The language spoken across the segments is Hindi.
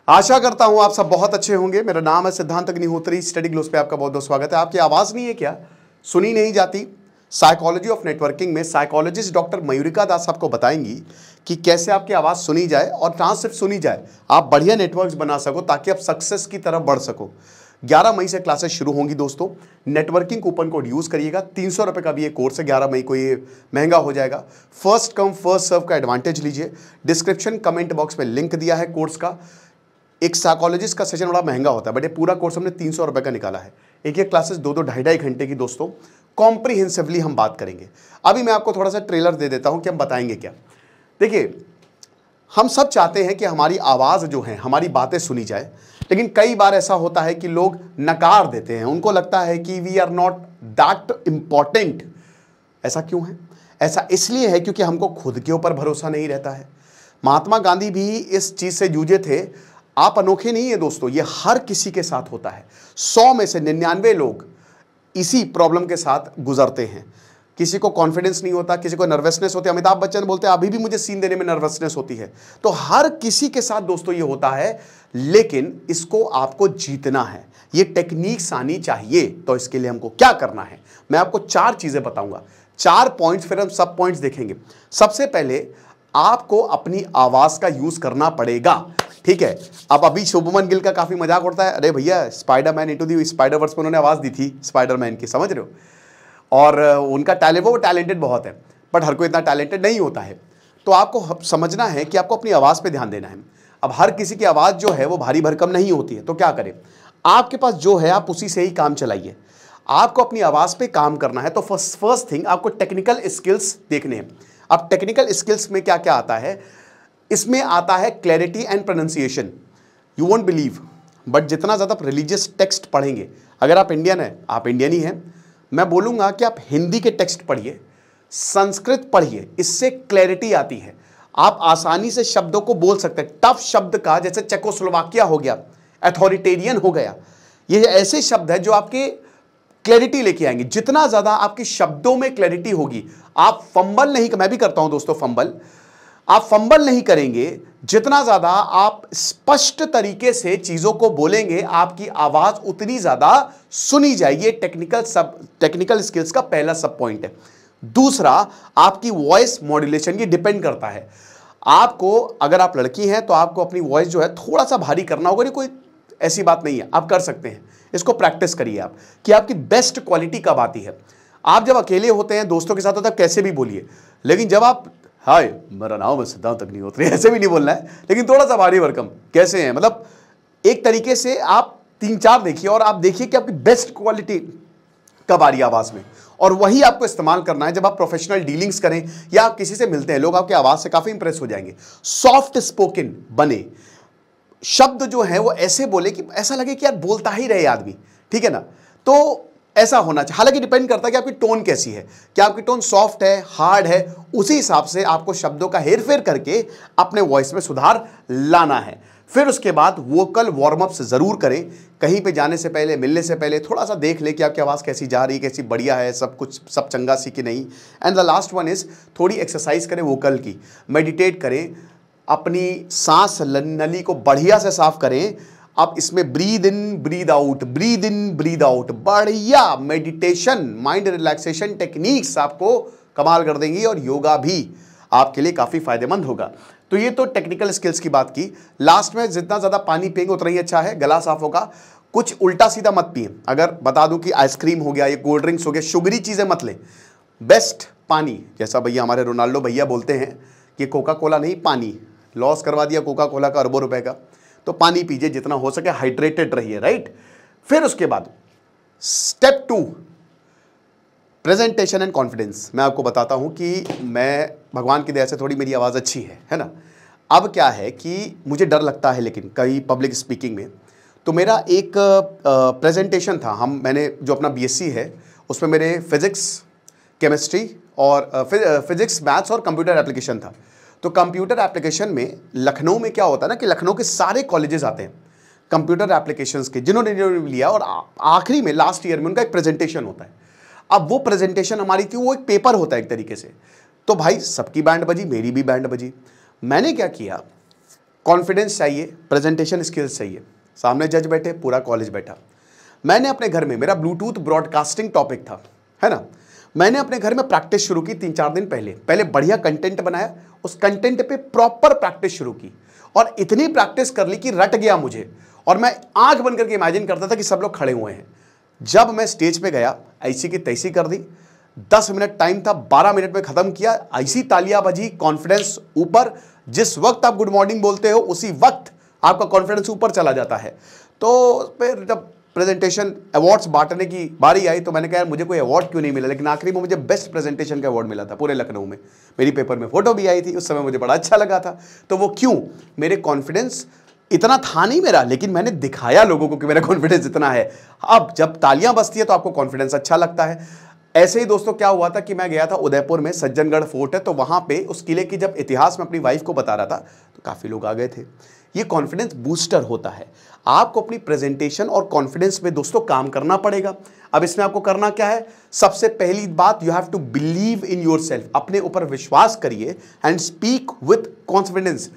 आशा करता हूं आप सब बहुत अच्छे होंगे। मेरा नाम है सिद्धांत अग्निहोत्री। स्टडी ग्लोस पे आपका बहुत बहुत स्वागत है। आपकी आवाज़ नहीं है क्या, सुनी नहीं जाती? साइकोलॉजी ऑफ नेटवर्किंग में साइकोलॉजिस्ट डॉक्टर मयूरिका दास आपको बताएंगी कि कैसे आपकी आवाज़ सुनी जाए और ना सिर्फ सुनी जाए, आप बढ़िया नेटवर्क्स बना सको ताकि आप सक्सेस की तरफ बढ़ सको। 11 मई से क्लासेस शुरू होंगी दोस्तों। नेटवर्किंग कूपन कोड यूज़ करिएगा। 300 रुपये का भी ये कोर्स है। 11 मई को ये महंगा हो जाएगा। फर्स्ट कम फर्स्ट सर्व का एडवांटेज लीजिए। डिस्क्रिप्शन कमेंट बॉक्स में लिंक दिया है कोर्स का। एक साइकोलॉजिस्ट का सेशन बड़ा महंगा होता है, बट ये पूरा कोर्स हमने 300 रुपये का निकाला है। एक एक क्लासेस 2-2 ढाई घंटे की दोस्तों, कॉम्प्रिहेंसिवली हम बात करेंगे। अभी मैं आपको थोड़ा सा ट्रेलर दे देता हूं कि हम बताएंगे क्या। देखिए, हम सब चाहते हैं कि हमारी आवाज़ जो है, हमारी बातें सुनी जाए, लेकिन कई बार ऐसा होता है कि लोग नकार देते हैं। उनको लगता है कि we are not that important. ऐसा क्यों है? ऐसा इसलिए है क्योंकि हमको खुद के ऊपर भरोसा नहीं रहता है। महात्मा गांधी भी इस चीज़ से जूझे थे। आप अनोखे नहीं है दोस्तों, ये हर किसी के साथ होता है। 100 में से 99 लोग इसी प्रॉब्लम के साथ गुजरते हैं। किसी को कॉन्फिडेंस नहीं होता, किसी को नर्वसनेस होती है। अमिताभ बच्चन बोलते हैं अभी भी मुझे सीन देने में नर्वसनेस होती है। तो हर किसी के साथ दोस्तों ये होता है, लेकिन इसको आपको जीतना है। ये टेक्निक्स आनी चाहिए। तो इसके लिए हमको क्या करना है, मैं आपको 4 चीजें बताऊंगा। 4 पॉइंट्स, फिर हम सब पॉइंट्स देखेंगे। सबसे पहले आपको अपनी आवाज का यूज करना पड़ेगा, ठीक है। अब अभी शुभमन गिल का काफी मजाक उड़ता है, अरे भैया स्पाइडरमैन इनटू द स्पाइडरवर्स में उन्होंने आवाज दी थी स्पाइडरमैन की, समझ रहे हो। और उनका वो टैलेंटेड बहुत है, बट हर कोई इतना टैलेंटेड नहीं होता है। तो आपको समझना है कि आपको अपनी आवाज पे ध्यान देना है। अब हर किसी की आवाज जो है वो भारी भरकम नहीं होती है, तो क्या करें, आपके पास जो है आप उसी से ही काम चलाइए। आपको अपनी आवाज पे काम करना है। तो फर्स्ट थिंग, आपको टेक्निकल स्किल्स देखने हैं। अब टेक्निकल स्किल्स में क्या क्या आता है, इसमें आता है clarity and pronunciation. You won't believe, but जितना ज़्यादा रिलीजियस टेक्स्ट पढ़ेंगे, अगर आप इंडियन हैं, आप इंडियन ही हैं, मैं बोलूँगा कि आप हिंदी के टेक्स्ट पढ़िए, संस्कृत पढ़िए, इससे क्लैरिटी आती है। आप आसानी से शब्दों को बोल सकते हैं। टफ शब्द का, जैसे चेकोस्लोवाकिया हो गया, अथॉरिटेरियन हो गया, ये ऐसे शब्द है जो आपके क्लैरिटी लेके आएंगे। जितना ज़्यादा आपके शब्दों में क्लैरिटी होगी, आप फंबल नहीं, मैं भी करता हूं दोस्तों फंबल, आप फंबल नहीं करेंगे, जितना ज्यादा आप स्पष्ट तरीके से चीजों को बोलेंगे, आपकी आवाज उतनी ज्यादा सुनी जाएगी। टेक्निकल स्किल्स का पहला सब पॉइंट है। दूसरा, आपकी वॉइस मॉड्यूलेशन, ये डिपेंड करता है आपको। अगर आप लड़की हैं तो आपको अपनी वॉइस जो है थोड़ा सा भारी करना होगा। ये कोई ऐसी बात नहीं है, आप कर सकते हैं। इसको प्रैक्टिस करिए आप कि आपकी बेस्ट क्वालिटी कब आती है। आप जब अकेले होते हैं, दोस्तों के साथ होते हैं, कैसे भी बोलिए, लेकिन जब आप हाय मेरा नाम है सिद्धांत अग्निहोत्री, ऐसे भी नहीं बोलना है, लेकिन थोड़ा सा भारी भरकम कैसे हैं, मतलब एक तरीके से आप 3-4 देखिए और आप देखिए कि आपकी बेस्ट क्वालिटी कब आ रही है आवाज में। और वही आपको इस्तेमाल करना है जब आप प्रोफेशनल डीलिंग्स करें या आप किसी से मिलते हैं। लोग आपकी आवाज से काफी इंप्रेस हो जाएंगे। सॉफ्ट स्पोकन बने, शब्द जो है वो ऐसे बोले कि ऐसा लगे कि यार बोलता ही रहे आदमी, ठीक है ना। तो ऐसा होना चाहिए। हालांकि डिपेंड करता है कि आपकी टोन कैसी है, क्या आपकी टोन सॉफ्ट है, हार्ड है, उसी हिसाब से आपको शब्दों का हेरफेर करके अपने वॉइस में सुधार लाना है। फिर उसके बाद वोकल वार्म अप्स जरूर करें। कहीं पे जाने से पहले, मिलने से पहले थोड़ा सा देख ले कि आपकी आवाज़ कैसी जा रही है, कैसी बढ़िया है, सब कुछ सब चंगा सी कि नहीं। And the last one is, थोड़ी एक्सरसाइज करें वोकल की, मेडिटेट करें, अपनी सांस नली को बढ़िया से साफ करें। आप इसमें breathe in breathe out, breathe in breathe out, बढ़िया मेडिटेशन, माइंड रिलैक्सेशन टेक्निक्स आपको कमाल कर देंगी और योगा भी आपके लिए काफ़ी फायदेमंद होगा। तो ये तो टेक्निकल स्किल्स की बात की। लास्ट में जितना ज़्यादा पानी पिएंगे उतना ही अच्छा है, गला साफ होगा। कुछ उल्टा सीधा मत पिए। अगर बता दूं कि आइसक्रीम हो गया, ये कोल्ड ड्रिंक्स हो गया, शुगरी चीज़ें मत लें। बेस्ट पानी, जैसा भैया हमारे रोनाल्डो भैया बोलते हैं कि कोका कोला नहीं, पानी। लॉस करवा दिया कोका कोला का अरबों रुपए का। तो पानी पीजिए, जितना हो सके हाइड्रेटेड रहिए, राइट। फिर उसके बाद स्टेप 2, प्रेजेंटेशन एंड कॉन्फिडेंस। मैं आपको बताता हूं कि मैं भगवान की दया से थोड़ी मेरी आवाज़ अच्छी है ना। अब क्या है कि मुझे डर लगता है लेकिन कई पब्लिक स्पीकिंग में। तो मेरा एक प्रेजेंटेशन था, मैंने जो अपना बीएससी है उसमें मेरे फिजिक्स, केमिस्ट्री और फिजिक्स, मैथ्स और कंप्यूटर एप्लीकेशन था। तो कंप्यूटर एप्लीकेशन में लखनऊ में क्या होता है ना कि लखनऊ के सारे कॉलेजेस आते हैं कंप्यूटर एप्लीकेशंस के, जिन्होंने लिया, और आखिरी में लास्ट ईयर में उनका एक प्रेजेंटेशन होता है। अब वो प्रेजेंटेशन हमारी थी, वो एक पेपर होता है एक तरीके से। तो भाई सबकी बैंड बजी, मेरी भी बैंड बजी। मैंने क्या किया, कॉन्फिडेंस चाहिए, प्रेजेंटेशन स्किल्स चाहिए। सामने जज बैठे, पूरा कॉलेज बैठा। मैंने अपने घर में, मेरा ब्लूटूथ ब्रॉडकास्टिंग टॉपिक था, है ना, मैंने अपने घर में प्रैक्टिस शुरू की 3-4 दिन पहले बढ़िया कंटेंट बनाया, उस कंटेंट पे प्रॉपर प्रैक्टिस शुरू की और इतनी प्रैक्टिस कर ली कि रट गया मुझे, और मैं आंख बंद करके इमेजिन करता था कि सब लोग खड़े हुए हैं। जब मैं स्टेज पे गया, ऐसी की तैसी कर दी, 10 मिनट टाइम था, 12 मिनट में खत्म किया, ऐसी तालियां बजी, कॉन्फिडेंस ऊपर। जिस वक्त आप गुड मॉर्निंग बोलते हो उसी वक्त आपका कॉन्फिडेंस ऊपर चला जाता है। तो फिर जब प्रेजेंटेशन अवार्ड्स बांटने की बारी आई तो मैंने कहा मुझे कोई अवार्ड क्यों नहीं मिला, लेकिन आखिरी में मुझे बेस्ट प्रेजेंटेशन का अवार्ड मिला था पूरे लखनऊ में। मेरी पेपर में फोटो भी आई थी, उस समय मुझे बड़ा अच्छा लगा था। तो वो क्यों, मेरे कॉन्फिडेंस इतना था नहीं मेरा, लेकिन मैंने दिखाया लोगों को कि मेरा कॉन्फिडेंस इतना है। अब जब तालियां बजती है तो आपको कॉन्फिडेंस अच्छा लगता है। ऐसे ही दोस्तों क्या हुआ था कि मैं गया था उदयपुर में, सज्जनगढ़ फोर्ट है, तो वहां पे उस किले की जब इतिहास में अपनी वाइफ को बता रहा था तो काफी लोग आ गए थे। ये कॉन्फिडेंस बूस्टर होता है। आपको अपनी प्रेजेंटेशन और कॉन्फिडेंस में दोस्तों काम करना पड़ेगा। अब इसमें आपको करना क्या है, सबसे पहली बात, you have to believe in yourself, अपने ऊपर विश्वास करिए एंड स्पीक विथ कॉन्फिडेंस।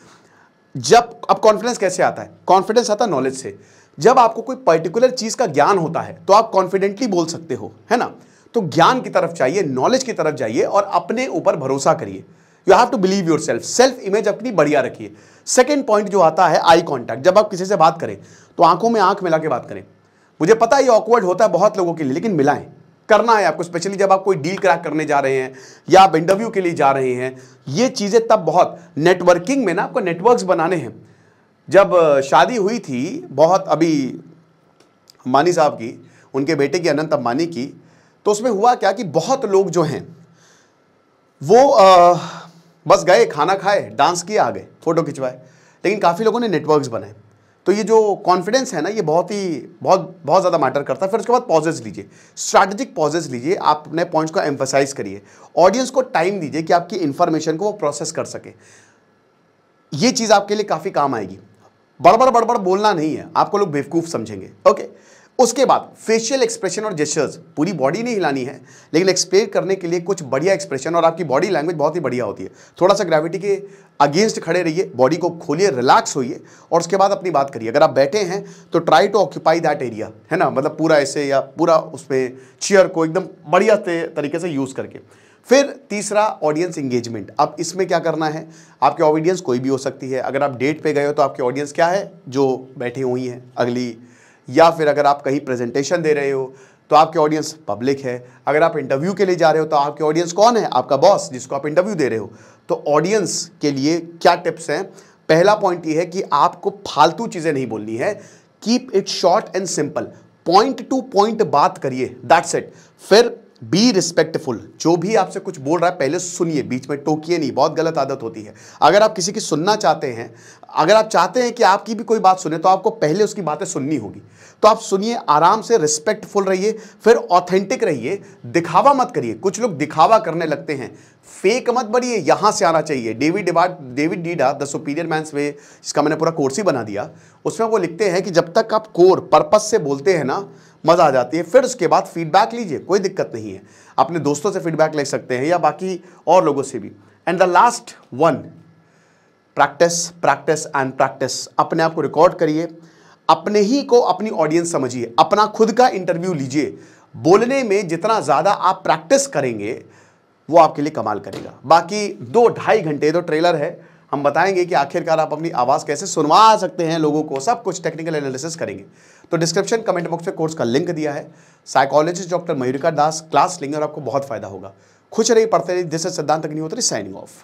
जब अब कॉन्फिडेंस कैसे आता है, कॉन्फिडेंस आता है नॉलेज से। जब आपको कोई पर्टिकुलर चीज का ज्ञान होता है तो आप कॉन्फिडेंटली बोल सकते हो, है ना। तो ज्ञान की तरफ चाहिए, नॉलेज की तरफ जाइए और अपने ऊपर भरोसा करिए। You have to believe yourself, self image अपनी बढ़िया रखिए। सेकंड पॉइंट जो आता है आई कांटेक्ट। जब आप किसी से बात करें तो आंखों में आंख मिला के बात करें। मुझे पता है ये ऑकवर्ड होता है बहुत लोगों के लिए, लेकिन मिलाएं, करना है आपको, स्पेशली जब आप कोई डील क्रैक करने जा रहे हैं या आप इंटरव्यू के लिए जा रहे हैं। ये चीजें तब बहुत, नेटवर्किंग में ना आपको नेटवर्क्स बनाने हैं। जब शादी हुई थी बहुत अभी अंबानी साहब की, उनके बेटे की, अनंत अंबानी की, तो उसमें हुआ क्या कि बहुत लोग जो हैं वो बस गए, खाना खाए, डांस किए, आ गए, फोटो खिंचवाए, लेकिन काफ़ी लोगों ने नेटवर्क्स बनाए। तो ये जो कॉन्फिडेंस है ना, ये बहुत ज़्यादा मैटर करता है। फिर उसके बाद पॉजेस लीजिए, स्ट्रैटेजिक पॉजेस लीजिए, आप अपने पॉइंट्स को एम्फसाइज करिए, ऑडियंस को टाइम दीजिए कि आपकी इंफॉर्मेशन को वो प्रोसेस कर सके। ये चीज़ आपके लिए काफ़ी काम आएगी। बड़बड़ बोलना नहीं है, आपको लोग बेवकूफ़ समझेंगे। ओके, उसके बाद फेशियल एक्सप्रेशन और जेस्चर्स, पूरी बॉडी नहीं हिलानी है, लेकिन एक्सप्लेन करने के लिए कुछ बढ़िया एक्सप्रेशन, और आपकी बॉडी लैंग्वेज बहुत ही बढ़िया होती है। थोड़ा सा ग्रेविटी के अगेंस्ट खड़े रहिए, बॉडी को खोलिए, रिलैक्स होइए और उसके बाद अपनी बात करिए। अगर आप बैठे हैं तो try to occupy that area, है ना, मतलब पूरा ऐसे, या पूरा उसमें चेयर को एकदम बढ़िया तरीके से यूज़ करके। फिर तीसरा, ऑडियंस इंगेजमेंट। अब इसमें क्या करना है, आपकी ऑडियंस कोई भी हो सकती है। अगर आप डेट पे गए हो तो आपकी ऑडियंस क्या है, जो बैठी हुई है अगली, या फिर अगर आप कहीं प्रेजेंटेशन दे रहे हो तो आपकी ऑडियंस पब्लिक है। अगर आप इंटरव्यू के लिए जा रहे हो तो आपकी ऑडियंस कौन है, आपका बॉस जिसको आप इंटरव्यू दे रहे हो। तो ऑडियंस के लिए क्या टिप्स हैं, पहला पॉइंट ये है कि आपको फालतू चीज़ें नहीं बोलनी है, keep it short and simple, point two point बात करिए, दैट्स इट। फिर बी रिस्पेक्टफुल, जो भी आपसे कुछ बोल रहा है पहले सुनिए, बीच में टोकिए नहीं, बहुत गलत आदत होती है। अगर आप किसी की सुनना चाहते हैं, अगर आप चाहते हैं कि आपकी भी कोई बात सुने, तो आपको पहले उसकी बातें सुननी होगी। तो आप सुनिए, आराम से, रिस्पेक्टफुल रहिए, फिर ऑथेंटिक रहिए, दिखावा मत करिए। कुछ लोग दिखावा करने लगते हैं, फेक मत बनिए, यहां से आना चाहिए। David Dida, the superior mains वे, जिसका मैंने पूरा कोर्स ही बना दिया, उसमें वो लिखते हैं कि जब तक आप कोर पर्पस से बोलते हैं ना, मजा आ जाती है। फिर उसके बाद फीडबैक लीजिए, कोई दिक्कत नहीं है, अपने दोस्तों से फीडबैक ले सकते हैं या बाकी और लोगों से भी। And the last one, practice practice and practice. अपने आप को रिकॉर्ड करिए, अपने ही को अपनी ऑडियंस समझिए, अपना खुद का इंटरव्यू लीजिए। बोलने में जितना ज़्यादा आप प्रैक्टिस करेंगे वो आपके लिए कमाल करेगा। बाकी 2-2.5 घंटे तो ट्रेलर है, हम बताएंगे कि आखिरकार आप अपनी आवाज़ कैसे सुनवा सकते हैं लोगों को, सब कुछ टेक्निकल एनालिसिस करेंगे। तो डिस्क्रिप्शन कमेंट बॉक्स में कोर्स का लिंक दिया है, साइकोलॉजिस्ट डॉक्टर मयूरिका दास, क्लास लेंगे और आपको बहुत फायदा होगा। खुश रहिए, पढ़ते रहिए। दिस इज सिद्धांत अग्निहोत्री साइनिंग ऑफ।